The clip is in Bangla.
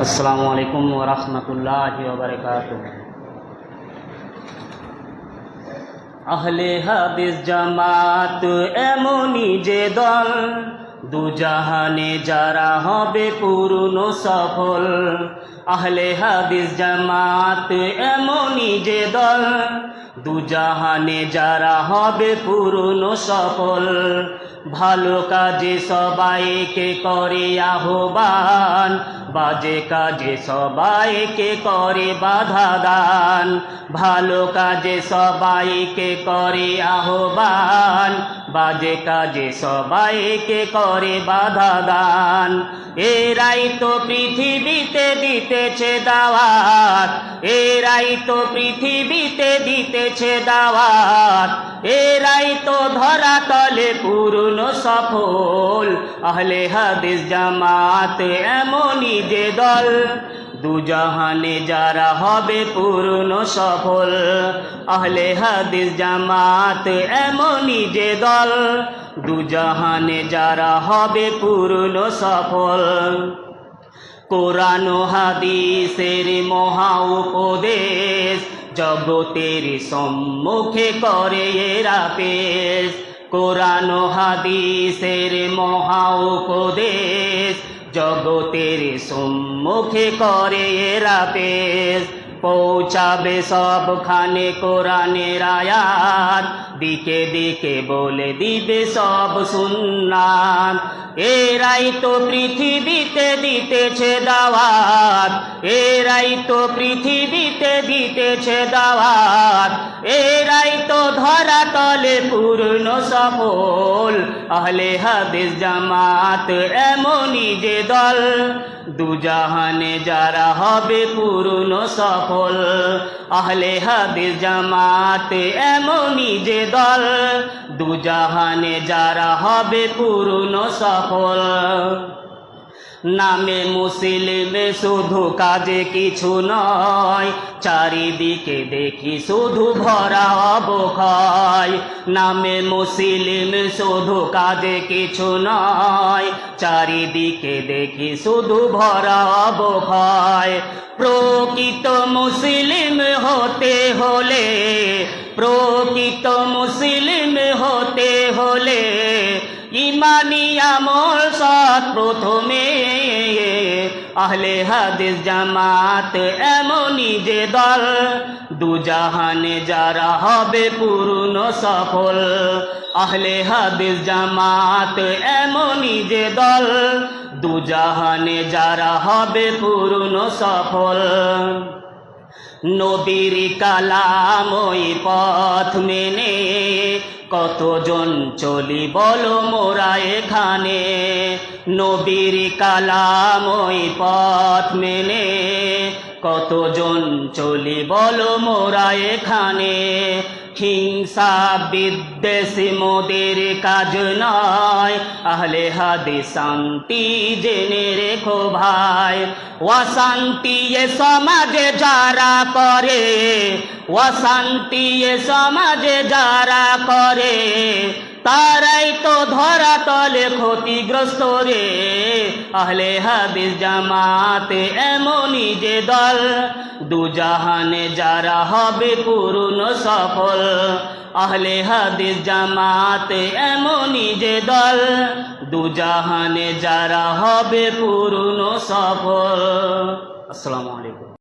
আসসালামু আলাইকুম ওয়া রাহমাতুল্লাহি ওয়া বারাকাতুহু। আহলে হাদিস জামাত এমনই যে দল, দুজাহানে যারা হবে পূর্ণ সফল। আহলে হাদিস জামাত এমনই যে দল, দুজাহানে যারা হবে পূর্ণ সফল। ভালো কাজে সবাইকে করে আহ্বান, বাজে কাজে সবাইকে করে বাধা দান। ভালো কাজে সবাইকে করে আহ্বান, বাজে কাজে সবাইকে করে বাধা দান। এরাই তো পৃথিবীতে দিতেছে দাওয়াত, এরাই তো পৃথিবীতে দিতেছে দাওয়াত। এরাই তো ধরা তলে পূর্ণ সফল। আহলে হাদিস জামাত এমনই যে দল, দুজাহানে যারা হবে পূর্ণ সফল। আহলে হাদিস জামাত এমনই যে দল, দুজাহানে যারা হবে পূর্ণ সফল। কোরআন ও হাদিসের মহা উপদেশ, জগতের সম্মুখে করে এরা পেশ। কোরআন ও হাদিসের মহা উপদেশ, জগতের সম্মুখে করে এরা পেশ। পৌঁছাবে সবখানে কোরআনের আয়াত, দিকে দিকে বলে দিবে সব সুন্নাত। এরাই তো পৃথিবীতে দিতেছে দাওয়াত, এরাই তো পৃথিবীতে দিতেছে দাওয়াত। এরাই তো ধরা তলে পূর্ণ সফল। আহলে হাদিস জামাত এমনই যে দল, দুজাহানে যারা হবে পূর্ণ সফল। আহলে হাদিস জামাত এমনই যে দল, দুজাহানে যারা হবে পূর্ণ সফল। নামে মুসলিম শুধু কাজে কিছু নয়, চারিদিকে দেখি শুধু ভরা অবক্ষয়। নামে মুসলিম শুধু কাজে কিছু নয়, চারিদিকে দেখি শুধু ভরা অবক্ষয়। প্রকৃত মুসলিম হতে হলে, প্রকৃত মুসলিম হতে হলে ইমানি আমল সৎ প্রথমে। আহলে হাদিস জামাত এমনই যে দল, দুজাহানে যারা হবে পূর্ণ সফল। আহলে হাদিস জামাত এমনই যে দল, দুজাহানে যারা হবে পূর্ণ সফল। নবীর কালাম ওই পথ মেনে কতজন চলি বলো মোরা এখানে। নবীর কালাম ওই পথ মেনে কতজন চলি বলো মোরা এখানে। হিংসা বিদ্বেষ মোদের কাজ নয়, আহলে হাদিস শান্তি জেনে রেখো ভাই। অশান্তি এ সমাজে যারা করে, অশান্তি এ সমাজে যারা করে, তারাই তো ধরা তলে ক্ষতিগ্রস্ত রে। আহলে হাদিস জামাত এমনই যে দল, দুজাহানে যারা হবে পূর্ণ সফল। আহলে হাদিস জামাত এমনই যে দল, দুজাহানে যারা হবে পূর্ণ সফল। আসসালামু আলাইকুম।